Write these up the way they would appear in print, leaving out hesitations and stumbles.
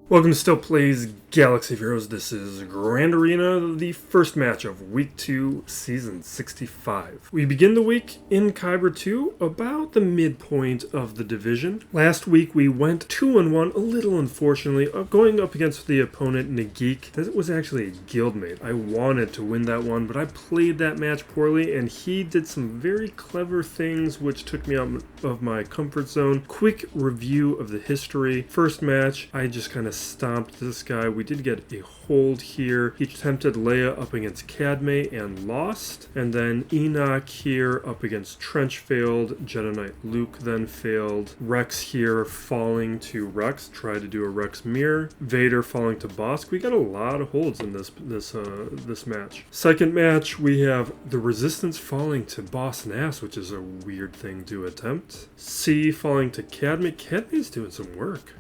Welcome to Still Plays Galaxy of Heroes. This is Grand Arena, the first match of Week 2, Season 65. We begin the week in Kyber 2, about the midpoint of the division. Last week we went 2-1, a little unfortunately, going up against the opponent Nagik. That was actually a guildmate. I wanted to win that one, but I played that match poorly, and he did some very clever things which took me out of my comfort zone. Quick review of the history. First match, I just kind of stomped this guy. We did get a hold here. He attempted Leia up against Qadme and lost. And then Enoch here up against Trench failed. Jedi Knight Luke then failed. Rex here falling to Rex. Tried to do a Rex mirror. Vader falling to Bosk. We got a lot of holds in this match. Second match, we have the Resistance falling to Boss Nass, which is a weird thing to attempt. C falling to Qadme. Qadme's doing some work.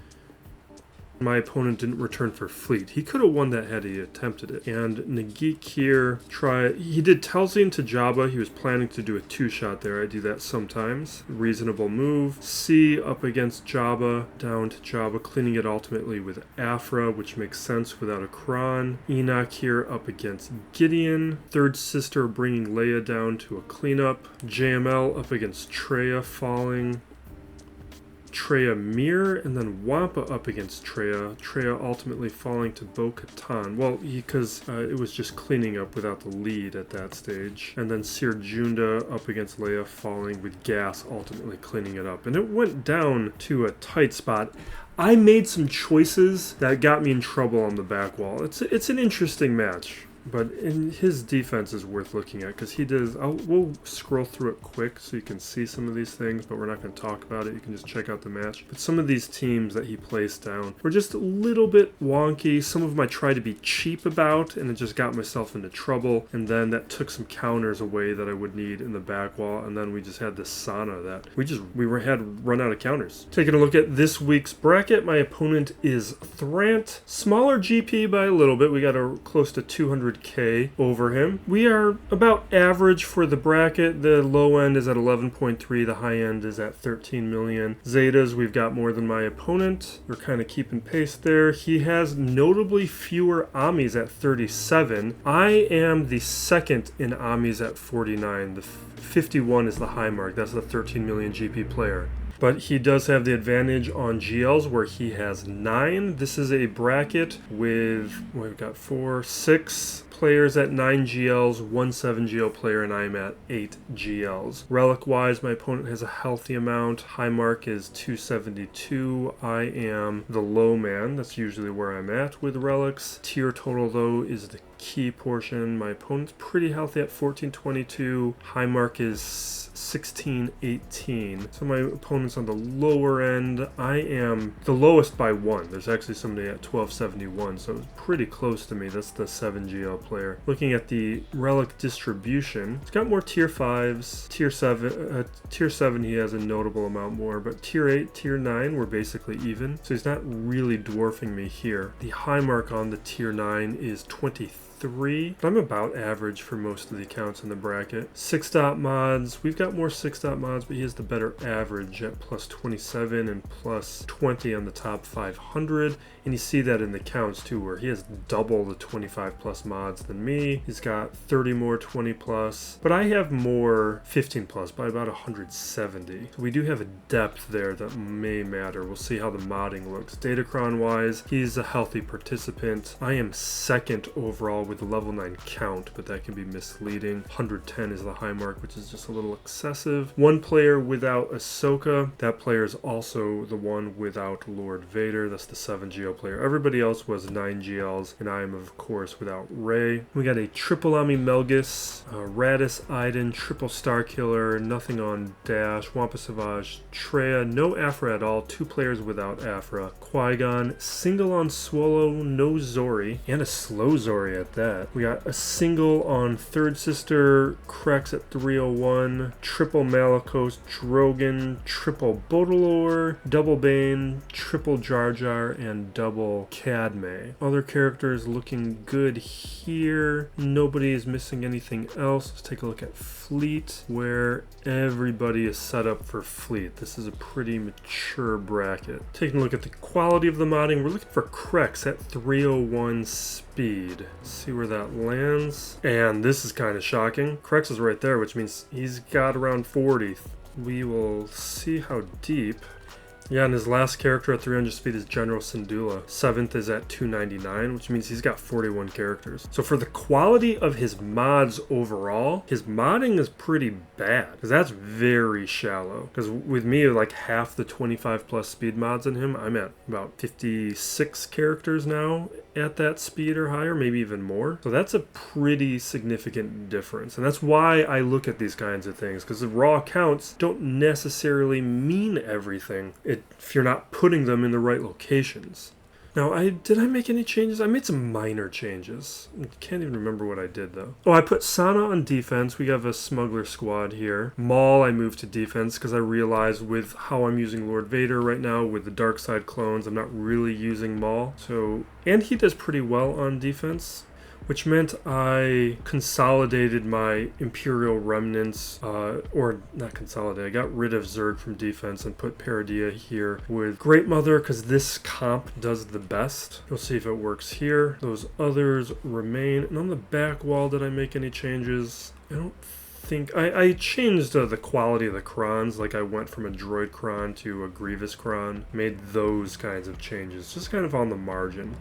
My opponent didn't return for fleet. He could have won that had he attempted it. And Nagik here, he did Telsian to Jabba. He was planning to do a two-shot there. I do that sometimes. Reasonable move. C up against Jabba, down to Jabba, cleaning it ultimately with Aphra, which makes sense without a CRON. Enoch here up against Gideon. Third sister bringing Leia down to a cleanup. JML up against Traya, falling. Traya mirror, and then Wampa up against Traya. Traya ultimately falling to Bo-Katan. Well, because it was just cleaning up without the lead at that stage. And then Cere Junda up against Leia, falling with Gas, ultimately cleaning it up. And it went down to a tight spot. I made some choices that got me in trouble on the back wall. It's an interesting match. But in his defense is worth looking at because he does. We'll scroll through it quick so you can see some of these things, but we're not going to talk about it. You can just check out the match. But some of these teams that he placed down were just a little bit wonky. Some of them I tried to be cheap about, and it just got myself into trouble. And then that took some counters away that I would need in the back wall. And then we just had this sauna that we had run out of counters. Taking a look at this week's bracket, my opponent is Thrant. Smaller GP by a little bit. We got close to 200K over him. We are about average for the bracket. The low end is at 11.3. The high end is at 13 million. Zetas, we've got more than my opponent. We're kind of keeping pace there. He has notably fewer Amis at 37. I am the second in Amis at 49. The 51 is the high mark. That's the 13 million GP player. But he does have the advantage on GLs where he has 9. This is a bracket with, we've got 6 players at 9 GLs, 1 7GL player, and I'm at 8 GLs. Relic-wise, my opponent has a healthy amount. High mark is 272. I am the low man. That's usually where I'm at with relics. Tier total, though, is the key portion. My opponent's pretty healthy at 1422. High mark is 1618. So my opponent's on the lower end. I am the lowest by 1. There's actually somebody at 1271, so it's pretty close to me. That's the 7GL player. Looking at the relic distribution, it's got more tier 5s. Tier 7 he has a notable amount more, but tier 8, tier 9 we're basically even. So he's not really dwarfing me here. The high mark on the tier 9 is 23. I'm about average for most of the accounts in the bracket. 6-dot mods. We've got more 6-dot mods, but he has the better average at plus 27 and plus 20 on the top 500. And you see that in the counts too, where he has double the 25 plus mods than me. He's got 30 more 20 plus, but I have more 15 plus by about 170. So we do have a depth there that may matter. We'll see how the modding looks. Datacron wise, he's a healthy participant. I am second overall with a level 9 count, but that can be misleading. 110 is the high mark, which is just a little excessive. One player without Ahsoka. That player is also the one without Lord Vader. That's the 7GL player. Everybody else was 9 GLs, and I am, of course, without Rey. We got a triple Ami Malgus, Radis Iden, triple Starkiller, nothing on Dash, Wampa Savage, Traya, no Aphra at all. 2 players without Aphra. Qui-Gon, single on Swallow, no Zori, and a slow Zori at that. We got a single on Third Sister, CREX at 301, triple Malicos, Drogon, triple Baudelaire, double Bane, triple Jar Jar, and double Qadme. Other characters looking good here. Nobody is missing anything else. Let's take a look at Fleet, where everybody is set up for Fleet. This is a pretty mature bracket. Taking a look at the quality of the modding, we're looking for CREX at 301 speed. Let's see where that lands. And this is kind of shocking. CREX is right there, which means he's got around 40. We will see how deep. Yeah, and his last character at 300 speed is General Syndulla. 7th is at 299, which means he's got 41 characters. So for the quality of his mods overall, his modding is pretty bad, because that's very shallow. Because with me, like half the 25 plus speed mods in him, I'm at about 56 characters now at that speed or higher, maybe even more. So that's a pretty significant difference. And that's why I look at these kinds of things, because the raw counts don't necessarily mean everything if you're not putting them in the right locations. Now, did I make any changes? I made some minor changes. I can't even remember what I did, though. Oh, I put Sana on defense. We have a smuggler squad here. Maul, I moved to defense because I realized with how I'm using Lord Vader right now with the dark side clones, I'm not really using Maul. So, and he does pretty well on defense, which meant I consolidated my Imperial remnants, or not consolidated, I got rid of Zerg from defense and put Paradia here with Great Mother, because this comp does the best. We'll see if it works here. Those others remain. And on the back wall, did I make any changes? I don't think I changed the quality of the Crons. Like I went from a droid Cron to a Grievous Cron, made those kinds of changes, just kind of on the margin.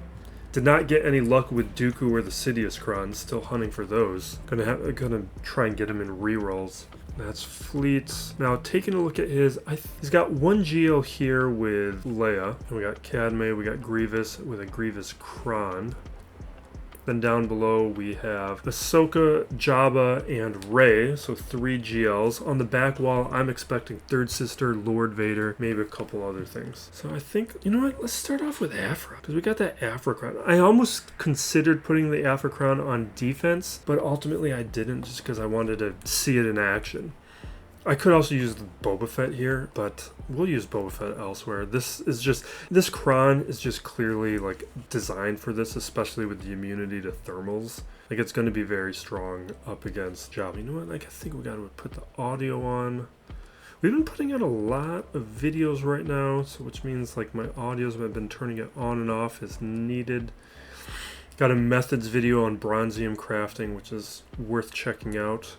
Did not get any luck with Dooku or the Sidious Crons. Still hunting for those. Gonna try and get him in rerolls. That's Fleet. Now taking a look at his, he's got one GL here with Leia. And we got Qadme. We got Grievous with a Grievous Cron. Then down below we have Ahsoka, Jabba, and Rey, so 3 GLs. On the back wall, I'm expecting Third Sister, Lord Vader, maybe a couple other things. So I think, you know what, let's start off with Aphra, because we got that Aphra crown. I almost considered putting the Aphra crown on defense, but ultimately I didn't just because I wanted to see it in action. I could also use the Boba Fett here, but we'll use Boba Fett elsewhere. This Cron is just clearly like designed for this, especially with the immunity to thermals. Like it's going to be very strong up against Jabba. You know what? Like I think we got to put the audio on. We've been putting out a lot of videos right now, so which means like my audios have been turning it on and off as needed. Got a methods video on bronzium crafting, which is worth checking out.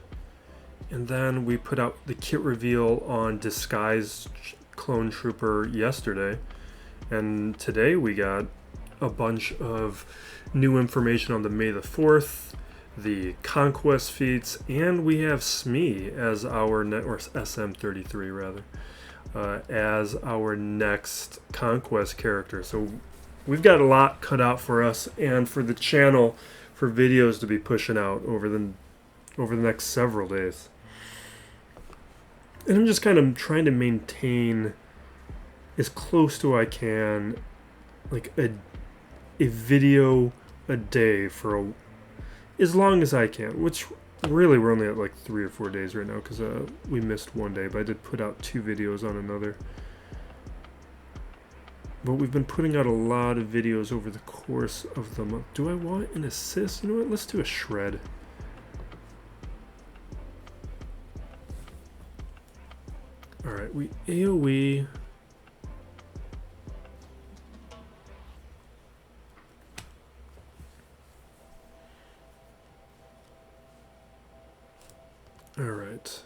And then we put out the kit reveal on Disguised Clone Trooper yesterday. And today we got a bunch of new information on the May the 4th, the Conquest feats, and we have Smee as our, or SM33 rather, as our next Conquest character. So we've got a lot cut out for us and for the channel for videos to be pushing out over the next several days. And I'm just kind of trying to maintain as close to I can, like a video a day for as long as I can, which really we're only at like 3 or 4 days right now because we missed one day, but I did put out 2 videos on another. But we've been putting out a lot of videos over the course of the month. Do I want an assist? You know what? Let's do a shred. Alright, we AoE. Alright.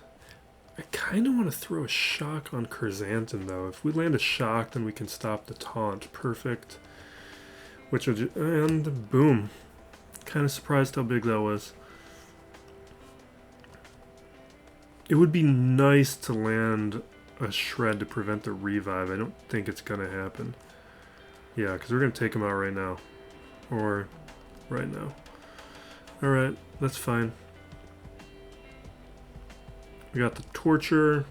I kind of want to throw a shock on Curzanton, though. If we land a shock, then we can stop the taunt. Perfect. Which would and boom. Kind of surprised how big that was. It would be nice to land a shred to prevent the revive. I don't think it's going to happen. Yeah, because we're going to take him out right now. Or right now. Alright, that's fine. We got the torture.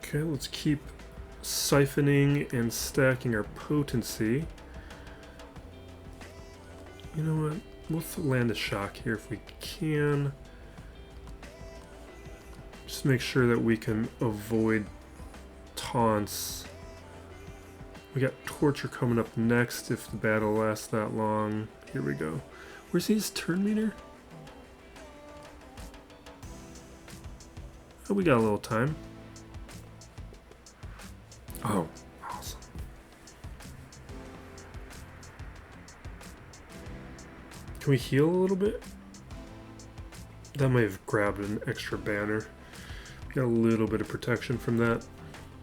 Okay, let's keep siphoning and stacking our potency. You know what? We'll land a shock here if we can. Just make sure that we can avoid taunts. We got torture coming up next if the battle lasts that long. Here we go. Where's his turn meter? Oh, we got a little time. Oh, awesome. Can we heal a little bit? That might have grabbed an extra banner. Got a little bit of protection from that.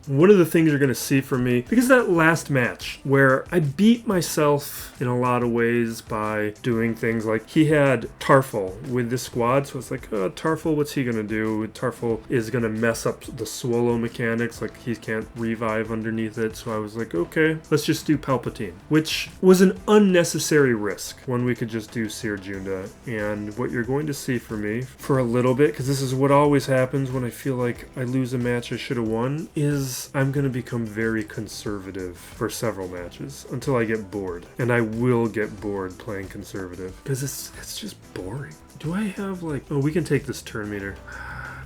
One of the things you're going to see from me, because that last match where I beat myself in a lot of ways by doing things like he had Tarful with this squad, so it's like, oh, Tarful, what's he going to do? Tarful is going to mess up the swallow mechanics, like he can't revive underneath it, so I was like, okay, let's just do Palpatine, which was an unnecessary risk when we could just do Cere Junda. And what you're going to see from me for a little bit, because this is what always happens when I feel like I lose a match I should have won, is I'm going to become very conservative for several matches until I get bored. And I will get bored playing conservative because it's just boring. Do I have like... Oh, we can take this turn meter.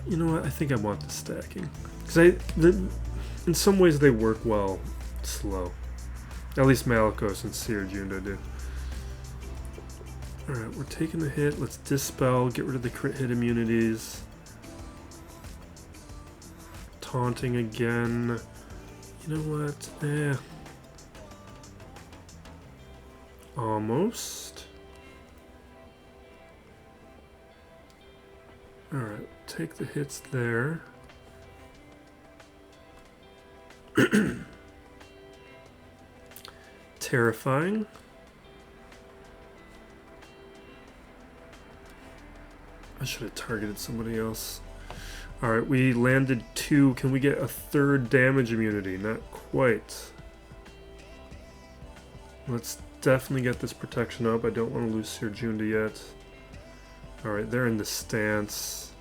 You know what? I think I want the stacking. Because in some ways they work well slow. At least Malicos and Cere Junda do. Alright, we're taking the hit. Let's dispel, get rid of the crit hit immunities. Taunting again. You know what? Almost. Alright, take the hits there. Terrifying. I should have targeted somebody else. Alright, we landed 2. Can we get a 3rd damage immunity? Not quite. Let's definitely get this protection up. I don't want to lose Cere Junda yet. Alright, they're in the stance.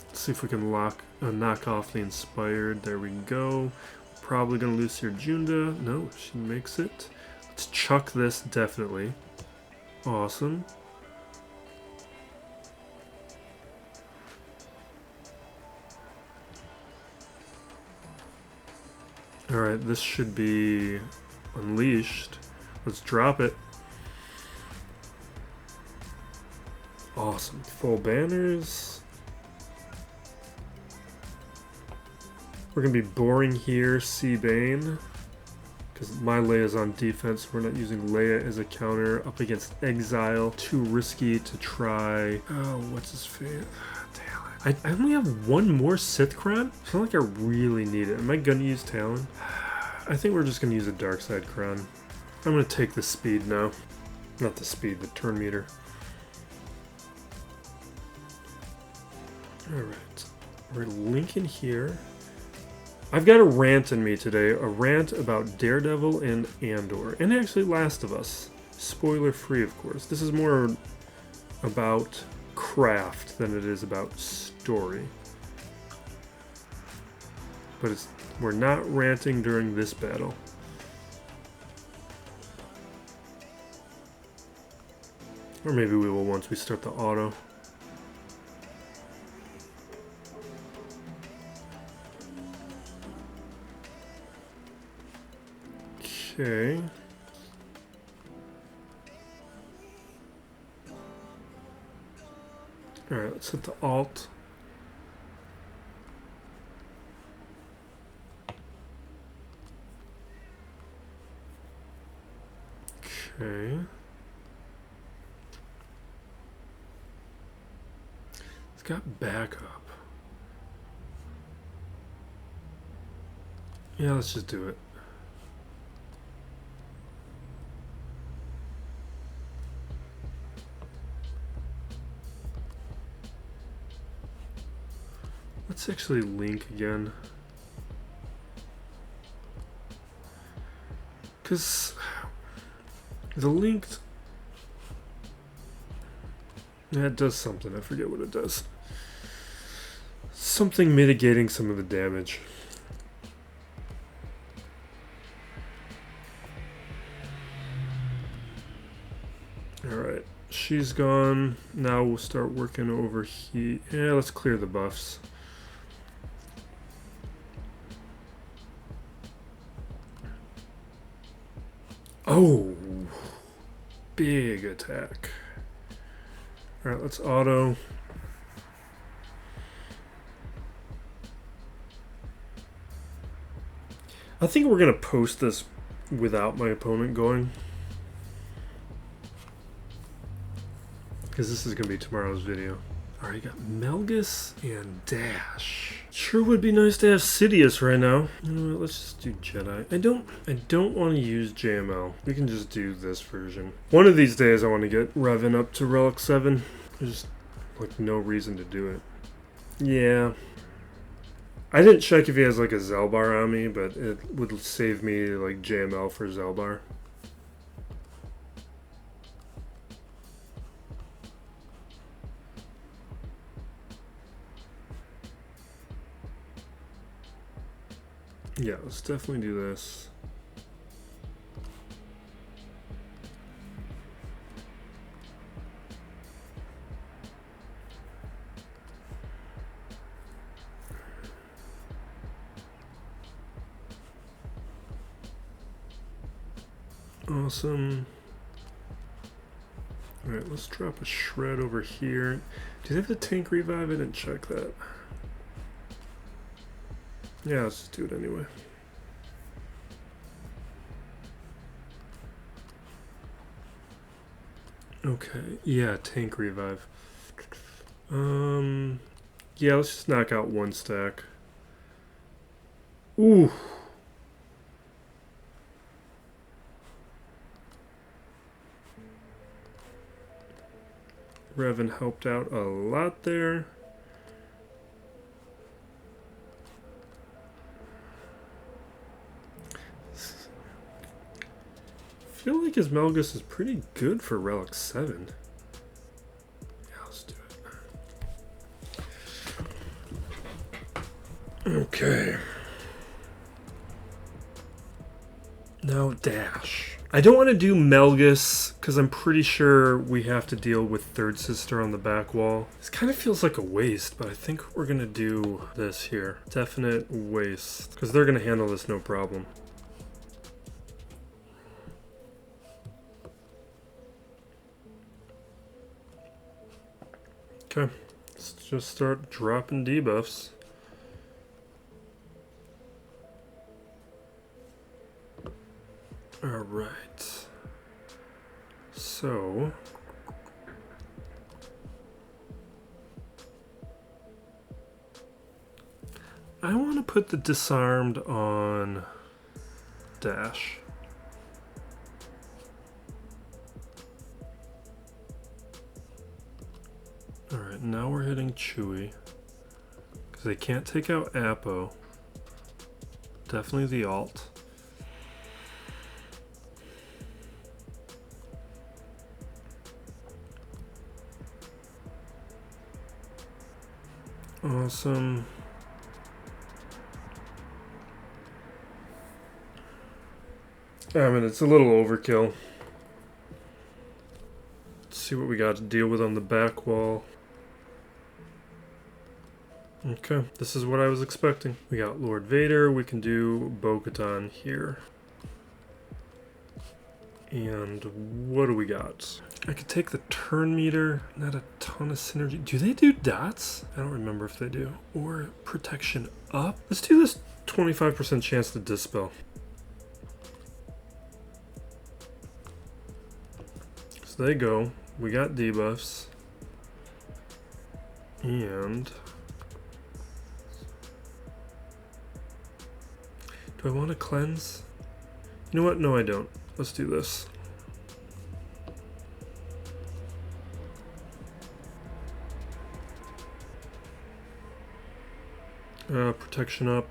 Let's see if we can knock off the Inspired. There we go. Probably going to lose Cere Junda. No, she makes it. Let's chuck this, definitely. Awesome. Alright, this should be unleashed. Let's drop it. Awesome. Full banners. We're going to be boring here, see Bane. Because my Leia's on defense, we're not using Leia as a counter up against Exile. Too risky to try. Oh, what's his fate? Damn it. I only have one more Sith Cron? I feel like I really need it. Am I going to use Talon? I think we're just going to use a Dark Side Cron. I'm going to take the speed now. Not the speed, the turn meter. Alright. We're linking here. I've got a rant in me today, a rant about Daredevil and Andor, and actually Last of Us. Spoiler free, of course. This is more about craft than it is about story. But we're not ranting during this battle. Or maybe we will once we start the auto. Okay. Alright, let's hit the alt. Okay. It's got backup. Yeah, let's just do it. Let's actually link again. Because the linked... That does something. I forget what it does. Something mitigating some of the damage. Alright, she's gone. Now we'll start working over here. Yeah, let's clear the buffs. Oh! Big attack. Alright, let's auto. I think we're going to post this without my opponent going. Because this is going to be tomorrow's video. Alright, you got Malgus and Dash. Sure would be nice to have Sidious right now. You know what, let's just do Jedi. I don't want to use JML. We can just do this version. One of these days I want to get Revan up to Relic 7. There's like no reason to do it. Yeah. I didn't check if he has like a Zelbar on me, but it would save me like JML for Zelbar. Yeah, let's definitely do this. Awesome. Alright, let's drop a shred over here. Do they have the tank revive? I didn't check that. Yeah, let's just do it anyway. Okay, yeah, tank revive. Yeah, let's just knock out one stack. Ooh. Revan helped out a lot there. I feel like his Malgus is pretty good for Relic 7. Yeah, let's do it. Okay. Now Dash. I don't want to do Malgus because I'm pretty sure we have to deal with Third Sister on the back wall. This kind of feels like a waste, but I think we're going to do this here. Definite waste because they're going to handle this no problem. Okay, let's just start dropping debuffs. Alright. So... I want to put the disarmed on Dash. Alright, now we're hitting Chewie. Because they can't take out Apo. Definitely the alt. Awesome. I mean, it's a little overkill. Let's see what we got to deal with on the back wall. Okay, this is what I was expecting. We got Lord Vader, we can do Bo-Katan here. And what do we got? I could take the turn meter, not a ton of synergy. Do they do dots? I don't remember if they do. Or protection up? Let's do this 25% chance to dispel. So they go. We got debuffs. And... do I want to cleanse? You know what? No, I don't. Let's do this. Protection up.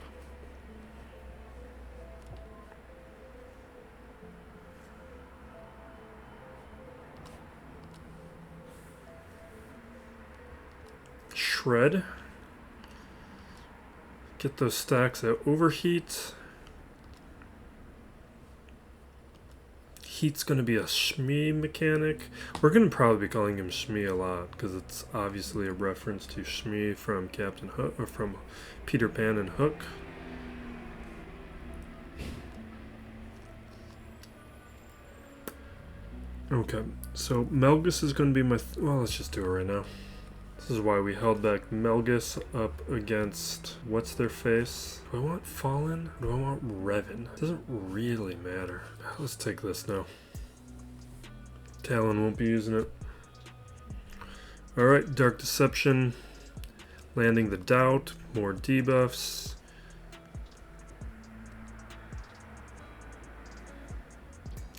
shred. Get those stacks at overheat. Heat's going to be a Shmi mechanic. We're going to probably be calling him Shmi a lot because it's obviously a reference to Shmi from Captain Hook, or from Peter Pan and Hook. Okay, so Malgus is going to be my... well, let's just do it right now. This is why we held back Malgus up against... what's their face? Do I want Fallen? Or do I want Revan? It doesn't really matter. Let's take this now. Talon won't be using it. Alright, Dark Deception. Landing the Doubt. More debuffs.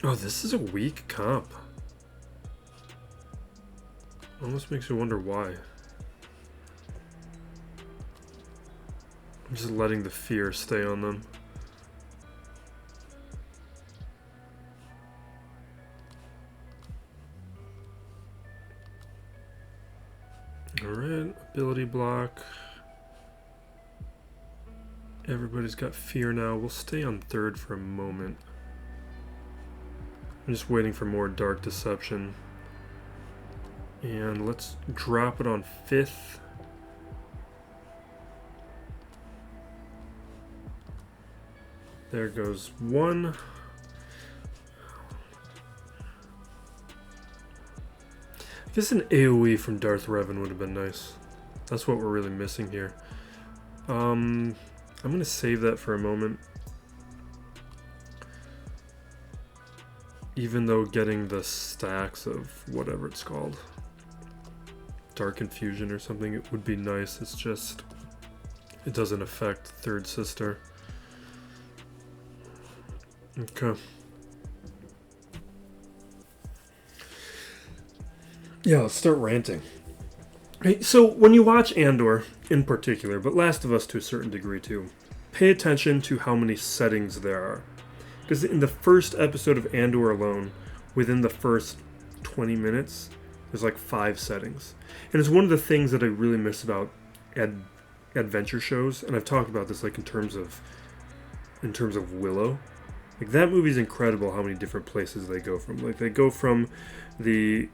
Oh, this is a weak comp. Almost makes you wonder why. I'm just letting the fear stay on them. Alright, ability block. Everybody's got fear now. We'll stay on third for a moment. I'm just waiting for more Dark Deception. And let's drop it on fifth. There goes one. I guess an AoE from Darth Revan would have been nice. That's what we're really missing here. I'm going to save that for a moment. Even though getting the stacks of whatever it's called, Dark Infusion or something, it would be nice. It's just, it doesn't affect Third Sister. Okay. Yeah, let's start ranting. Hey, so when you watch Andor in particular, but Last of Us to a certain degree too, pay attention to how many settings there are. Because in the first episode of Andor alone, within the first 20 minutes, there's like 5 settings. And it's one of the things that I really miss about adventure shows, and I've talked about this like in terms of Willow. Like that movie's incredible how many different places they go from. Like they go from the,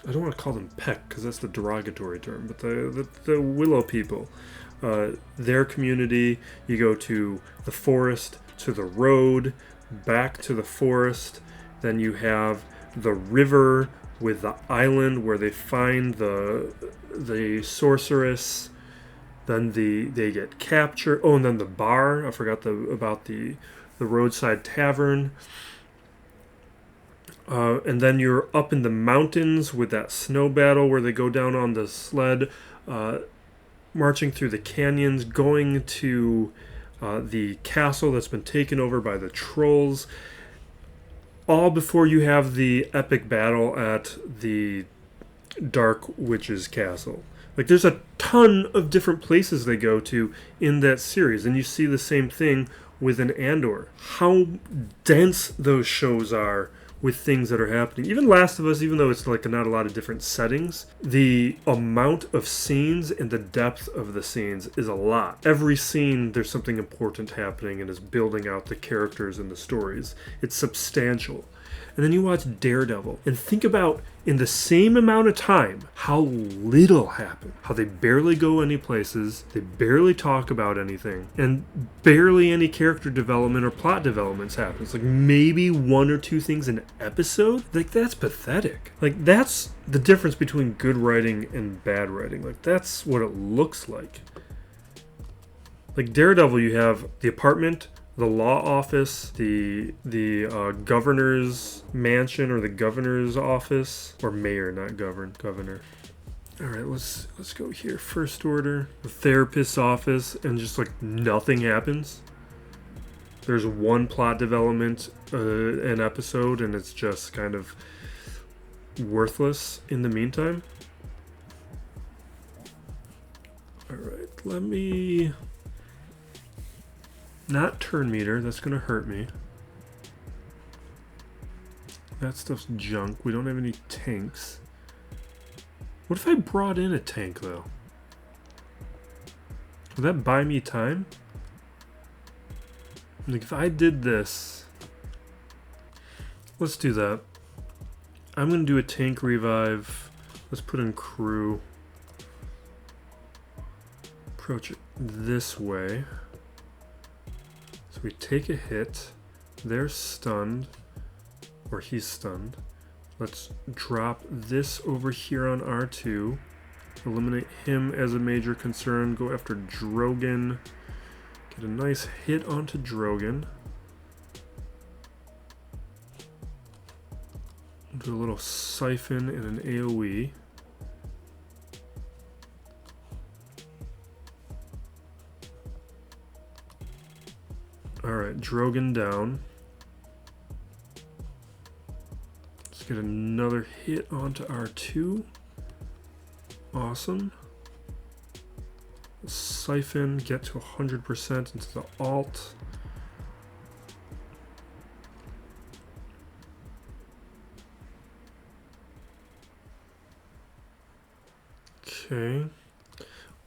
I don't want to call them Peck because that's the derogatory term, but the Willow people, their community. You go to the forest, to the road, back to the forest. Then you have the river with the island where they find the sorceress. Then they get captured. Oh, and then the bar. I forgot about the roadside tavern. And then you're up in the mountains with that snow battle where they go down on the sled, marching through the canyons, going to the castle that's been taken over by the trolls. All before you have the epic battle at the Dark Witch's castle. Like, there's a ton of different places they go to in that series, and you see the same thing with an Andor. How dense those shows are with things that are happening. Even Last of Us, even though it's like not a lot of different settings, the amount of scenes and the depth of the scenes is a lot. Every scene, there's something important happening and is building out the characters and the stories. It's substantial. And then you watch Daredevil and think about, in the same amount of time, how little happened. How they barely go any places, they barely talk about anything, and barely any character development or plot developments happen. It's like maybe 1 or 2 things an episode? Like, that's pathetic. Like, that's the difference between good writing and bad writing. Like, that's what it looks like. Like, Daredevil, you have the apartment, the law office, the governor's mansion or the governor's office, or mayor, not governor. All right, let's go here. First order, the therapist's office, and just like nothing happens. There's one plot development an episode, and it's just kind of worthless in the meantime. All right, let me. Not turn meter, that's going to hurt me. That stuff's junk. We don't have any tanks. What if I brought in a tank, though? Would that buy me time? Like, if I did this... Let's do that. I'm going to do a tank revive. Let's put in crew. Approach it this way. So we take a hit. They're stunned. Or he's stunned. Let's drop this over here on R2. Eliminate him as a major concern. Go after Drogon. Get a nice hit onto Drogon. Do a little siphon and an AoE. Alright, Drogon down. Let's get another hit onto R2. Awesome. Siphon, get to 100% into the alt. Okay.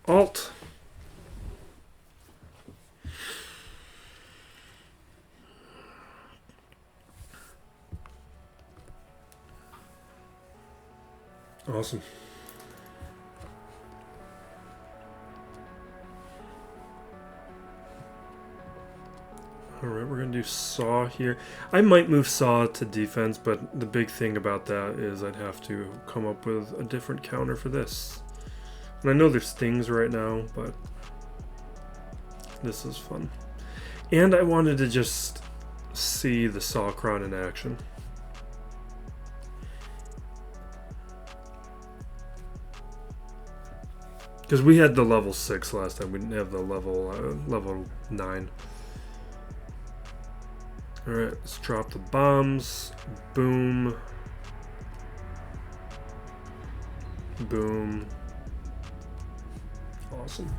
Alt. Awesome. Alright, we're going to do Saw here. I might move Saw to defense, but the big thing about that is I'd have to come up with a different counter for this. And I know there's things right now, but this is fun. And I wanted to just see the Saw CRON in action. Because we had the level 6 last time, we didn't have the level 9. Alright, let's drop the bombs. Boom. Boom. Awesome.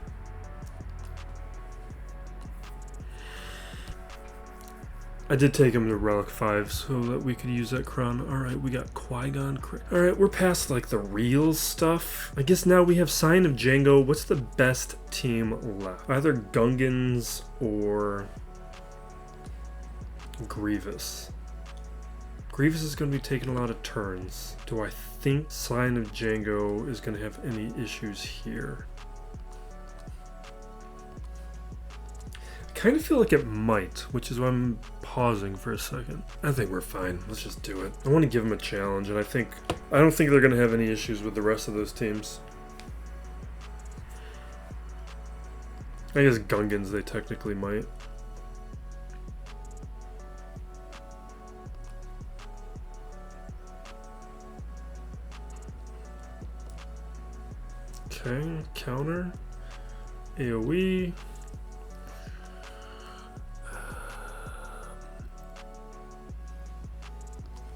I did take him to Relic 5 so that we could use that CRON. Alright, we got Qui-Gon. Alright, we're past like the real stuff. I guess now we have Sign of Django. What's the best team left? Either Gungans or Grievous. Grievous is going to be taking a lot of turns. Do I think Sign of Django is going to have any issues here? I kind of feel like it might, which is why I'm pausing for a second. I think we're fine. Let's just do it. I want to give them a challenge, and I don't think they're going to have any issues with the rest of those teams. I guess Gungans they technically might. Okay, counter, AoE.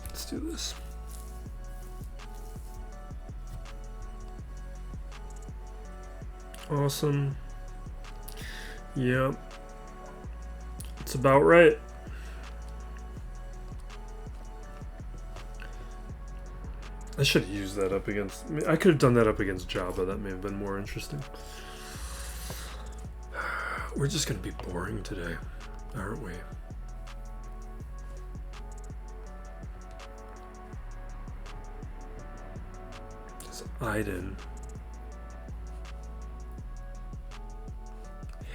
Let's do this. Awesome. Yep. It's about right. I should have used that up against... I could have done that up against Jabba. That may have been more interesting. We're just going to be boring today, aren't we? It's Iden.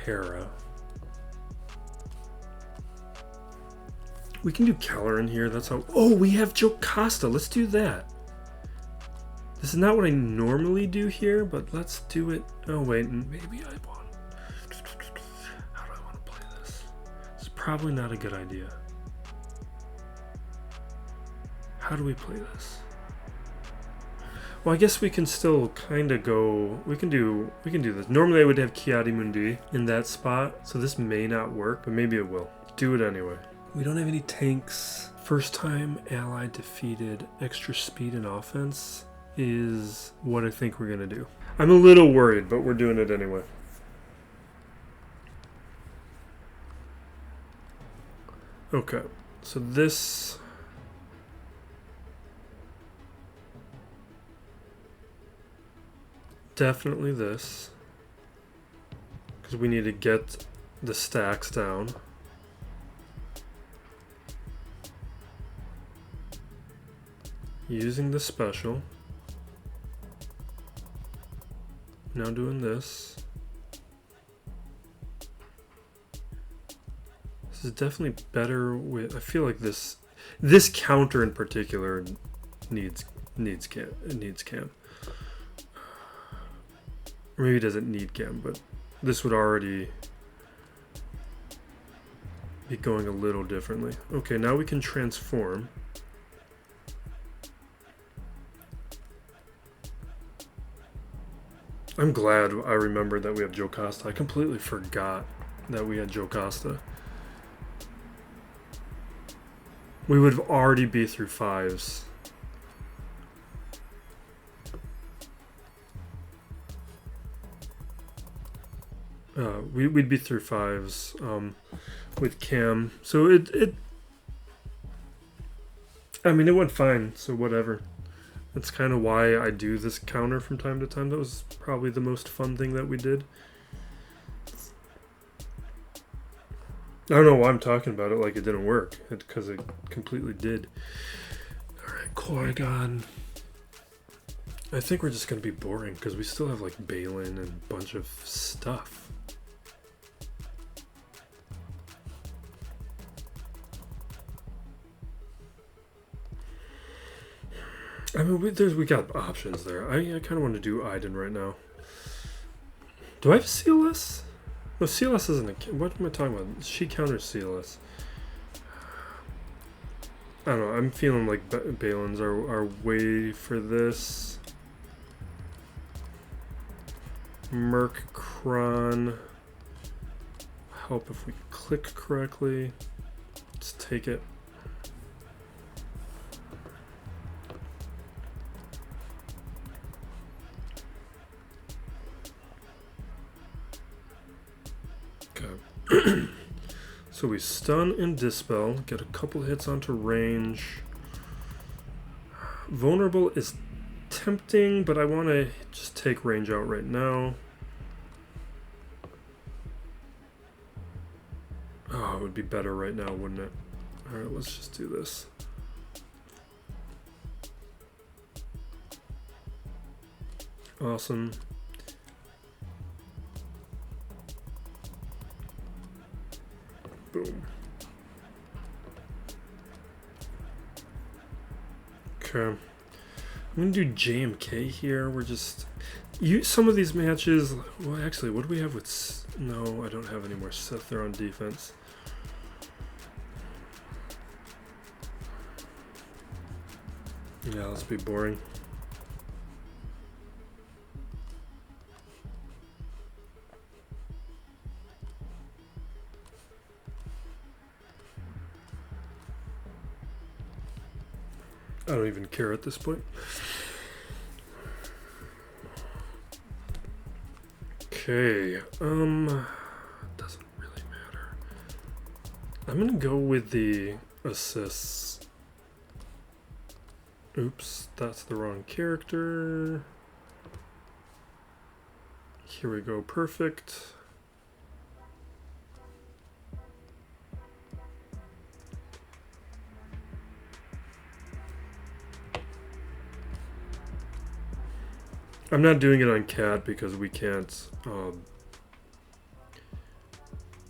Hera. We can do Keller in here. That's how... Oh, we have Jocasta. Let's do that. This is not what I normally do here, but let's do it. Oh, wait. Maybe I want... How do I want to play this? It's probably not a good idea. How do we play this? Well, I guess we can still kind of go... We can do this. Normally I would have Ki-Adi-Mundi in that spot, so this may not work, but maybe it will. Do it anyway. We don't have any tanks. First time ally defeated. Extra speed and offense is what I think we're going to do. I'm a little worried, but we're doing it anyway. Okay, so this... definitely this. Because we need to get the stacks down. Using the special. Now doing this. This is definitely better with, I feel like this counter in particular needs cam. Or maybe it doesn't need cam, but this would already be going a little differently. Okay, now we can transform. I'm glad I remembered that we have Jocasta. I completely forgot that we had Jocasta. We would have already be through 5s. We'd be through 5s with Cam. So I mean, it went fine, so whatever. That's kind of why I do this counter from time to time. That was probably the most fun thing that we did. I don't know why I'm talking about it like it didn't work, because it completely did. Alright, Qui-Gon. I think we're just going to be boring, because we still have like Baylan and a bunch of stuff. I mean, we got options there. I kind of want to do Iden right now. Do I have CLS? No, CLS isn't a... What am I talking about? She counters CLS. I don't know. I'm feeling like Baylan's our way for this. Merc Cron. Help if we click correctly. Let's take it. So we stun and dispel, get a couple hits onto range. Vulnerable is tempting, but I want to just take range out right now. Oh, it would be better right now, wouldn't it? Alright, let's just do this. Awesome. Boom. Okay. I'm gonna do JMK here. We're just some of these matches. Well, actually, what do we have with? No, I don't have any more Scythe. They're on defense. Yeah, let's be boring. I don't even care at this point. Okay, doesn't really matter. I'm gonna go with the assists. Oops, that's the wrong character. Here we go, perfect. I'm not doing it on Cat because we can't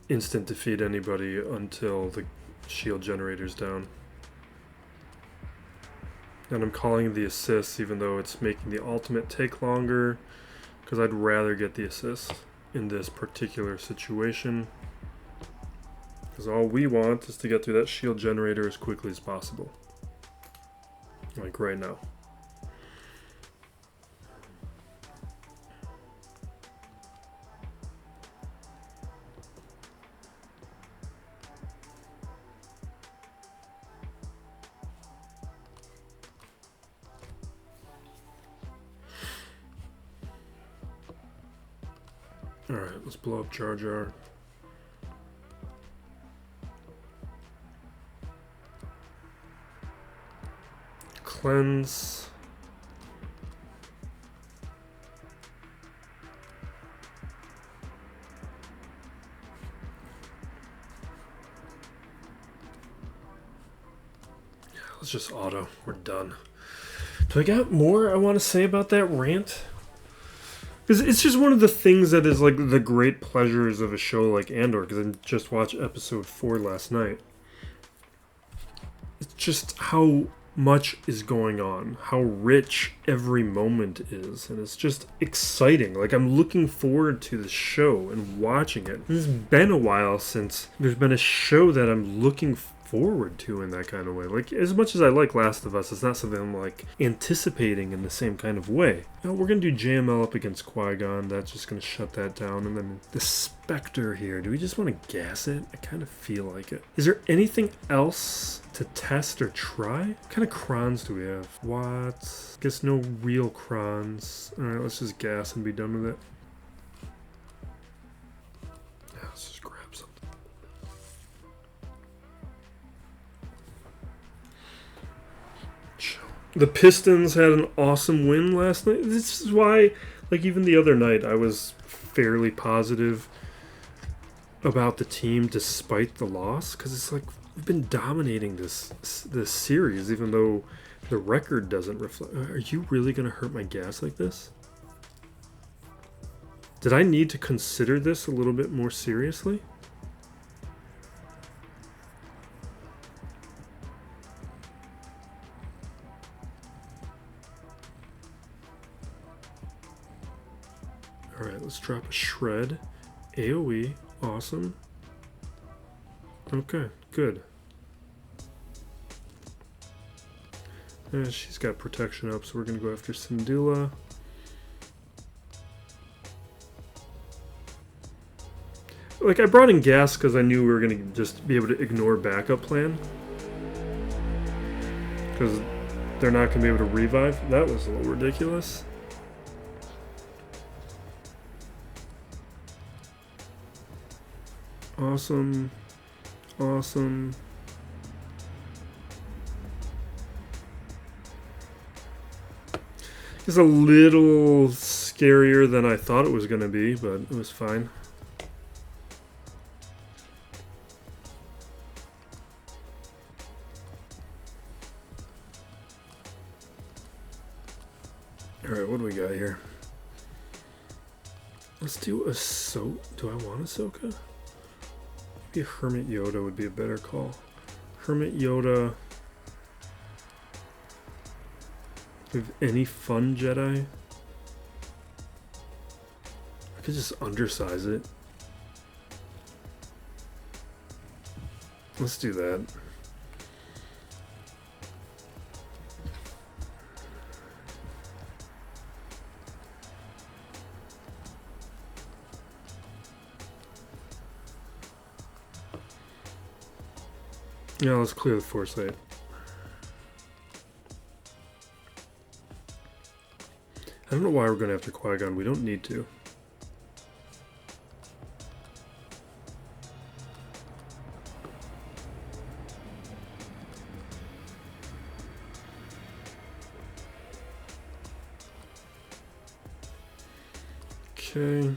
instant defeat anybody until the shield generator's down. And I'm calling the assist even though it's making the ultimate take longer because I'd rather get the assist in this particular situation. Because all we want is to get through that shield generator as quickly as possible. Like right now. Alright, let's blow up Jar Jar. Cleanse. let's just auto. We're done. Do I got more I want to say about that rant? Because it's just one of the things that is like the great pleasures of a show like Andor, because I just watched episode 4 last night. It's just how much is going on, how rich every moment is, and it's just exciting. Like, I'm looking forward to the show and watching it. It's been a while since there's been a show that I'm looking forward to in that kind of way. Like, as much as I like Last of Us, it's not something I'm like anticipating in the same kind of way. Now, we're gonna do JML up against Qui-Gon. That's just gonna shut that down. And then the Spectre here, do we just want to gas it? I kind of feel like it. Is there anything else to test or try? What kind of Crons do we have? What? Guess no real Crons. Alright, let's just gas and be done with it. Yeah, let's just grab something. The Pistons had an awesome win last night. This is why, like, even the other night, I was fairly positive about the team despite the loss, because it's like we've been dominating this series, even though the record doesn't reflect. Are you really going to hurt my gas like this? Did I need to consider this a little bit more seriously? Alright, let's drop a shred. AoE, awesome. Okay, good. And she's got protection up, so we're going to go after Syndulla. Like, I brought in gas because I knew we were going to just be able to ignore backup plan. Because they're not going to be able to revive. That was a little ridiculous. Awesome. Awesome. It's a little scarier than I thought it was going to be, but it was fine. Alright, what do we got here? Let's do Ahsoka. Do I want Ahsoka? Maybe Hermit Yoda would be a better call. Hermit Yoda. With any fun Jedi? I could just undersize it. Let's do that. Yeah, let's clear the foresight. I don't know why we're going after Qui-Gon. We don't need to. Okay.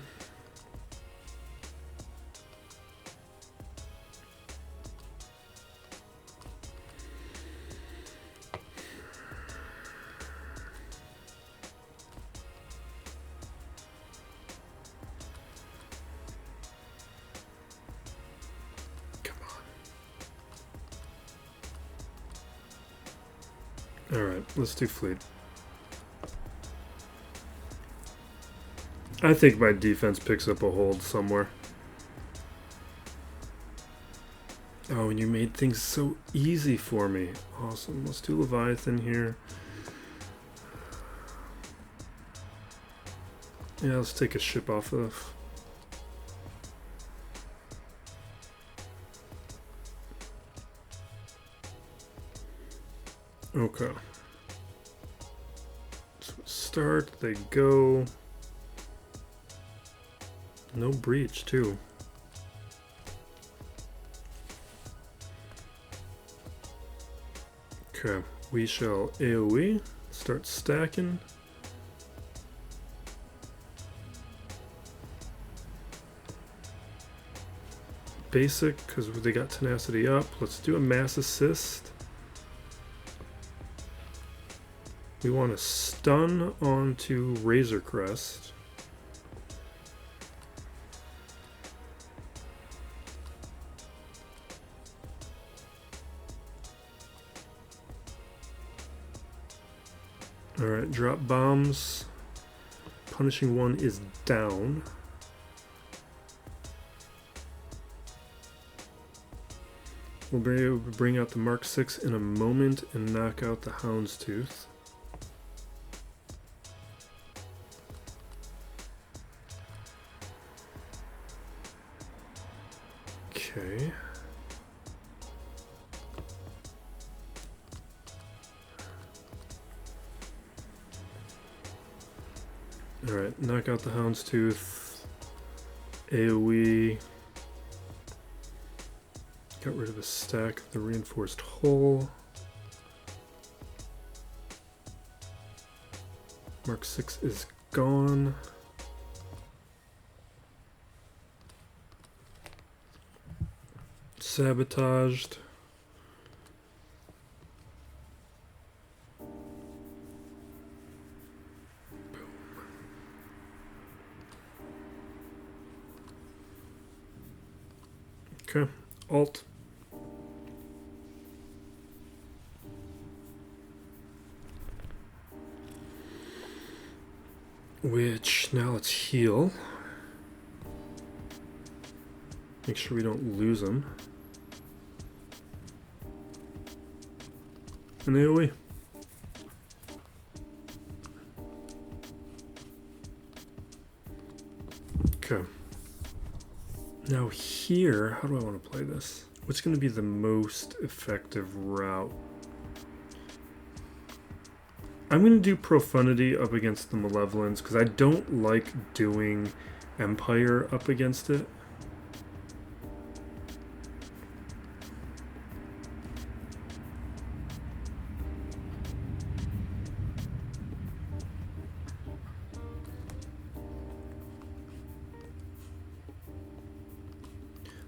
Alright, let's do fleet. I think my defense picks up a hold somewhere. Oh, and you made things so easy for me. Awesome. Let's do Leviathan here. Yeah, let's take a ship off of... Okay. So start, they go. No breach, too. Okay, we shall AoE, start stacking. Basic, because they got tenacity up. Let's do a mass assist. We want to stun onto Razor Crest. Alright, drop bombs. Punishing one is down. We'll be able to bring out the Mark 6 in a moment and knock out the Houndstooth. Okay. Alright, knock out the Houndstooth. AoE. Got rid of a stack of the reinforced hull. Mark 6 is gone. Sabotaged. Okay, Alt. Which, now let's heal. Make sure we don't lose them. And AoE. Okay. Now here, how do I want to play this? What's going to be the most effective route? I'm going to do Profundity up against the Malevolence because I don't like doing Empire up against it.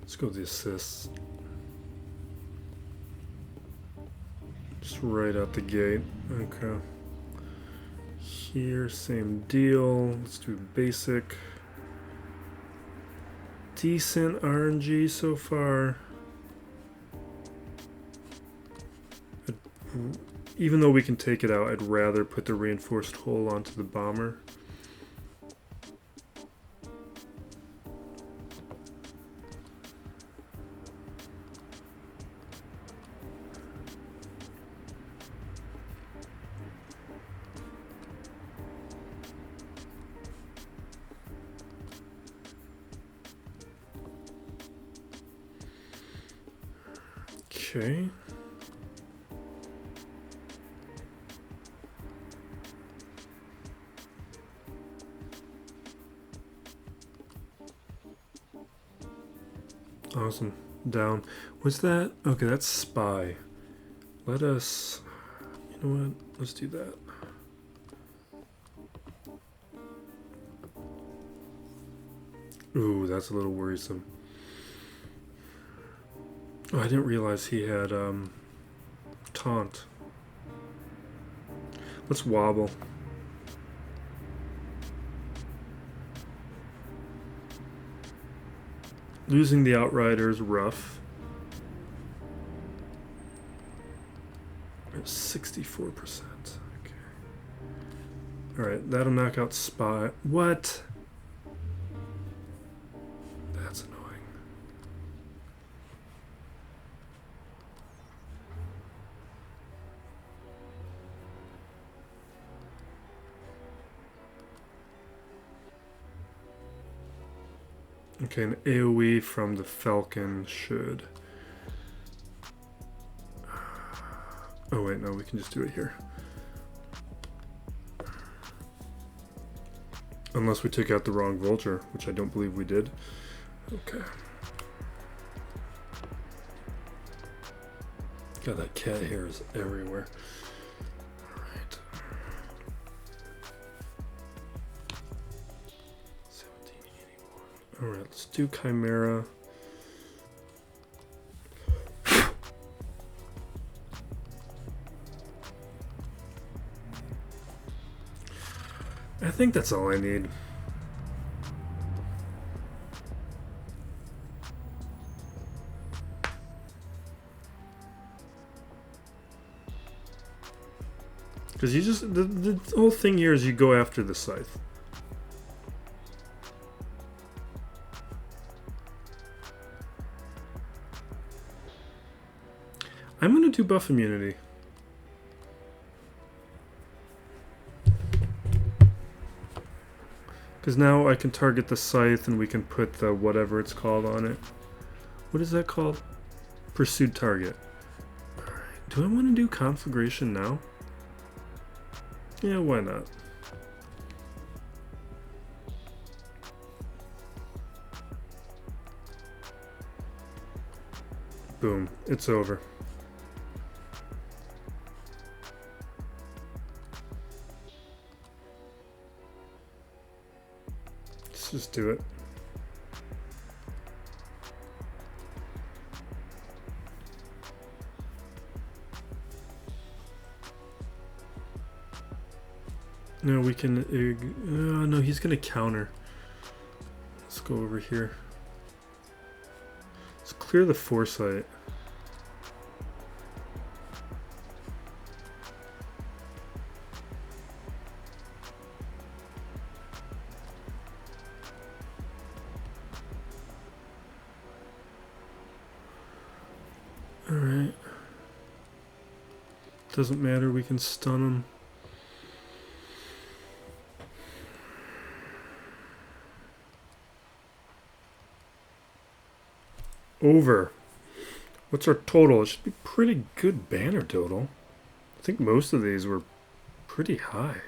Let's go with the assists. Just right out the gate. Okay. Here, same deal. Let's do basic. Decent RNG so far. Even though we can take it out, I'd rather put the reinforced hull onto the bomber. Okay. Awesome. Down. What's that? Okay, that's spy. Let us... You know what? Let's do that. Ooh, that's a little worrisome. Oh, I didn't realize he had taunt. Let's wobble. Losing the Outriders rough. We're at 64%. Okay. Alright, that'll knock out spy. What? That's annoying. Okay, an AoE from the Falcon should... Oh wait, no, we can just do it here. Unless we took out the wrong Vulture, which I don't believe we did. Okay. God, that cat hair is everywhere. Alright. 1781. Alright, let's do Chimera. I think that's all I need. Because you just, the whole thing here is you go after the Scythe. I'm going to do buff immunity. Because now I can target the Scythe and we can put the whatever it's called on it. What is that called? Pursued target. Alright, do I want to do conflagration now? Yeah, why not? Boom, it's over. Let's just do it. No, we can... no, he's gonna counter. Let's go over here. Let's clear the foresight. Alright. Doesn't matter, we can stun him. Over. What's our total? It should be pretty good banner total. I think most of these were pretty high.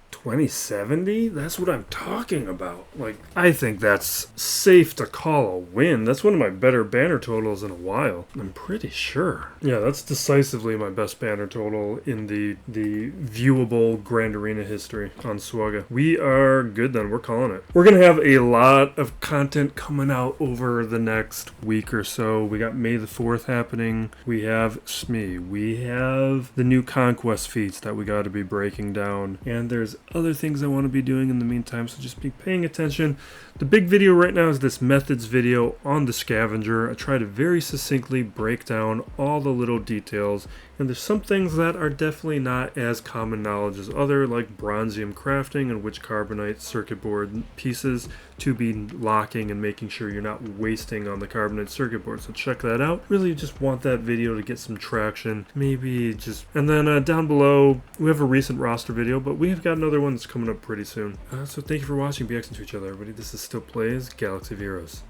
2070? That's what I'm talking about. Like, I think that's safe to call a win. That's one of my better banner totals in a while. I'm pretty sure. Yeah, that's decisively my best banner total in the viewable Grand Arena history on SWGOH. We are good then. We're calling it. We're going to have a lot of content coming out over the next week or so. We got May the 4th happening. We have SME. We have the new Conquest feats that we got to be breaking down. And there's other things I want to be doing in the meantime, so just be paying attention. The big video right now is this methods video on the scavenger. I try to very succinctly break down all the little details, and there's some things that are definitely not as common knowledge as other, like bronzium crafting and which carbonite circuit board pieces to be locking and making sure you're not wasting on the carbonite circuit board. So check that out. Really just want that video to get some traction. Maybe just... And then down below, we have a recent roster video, but we have got another one that's coming up pretty soon. So thank you for watching. Be excellent to each other, everybody. This is Still Plays Galaxy of Heroes.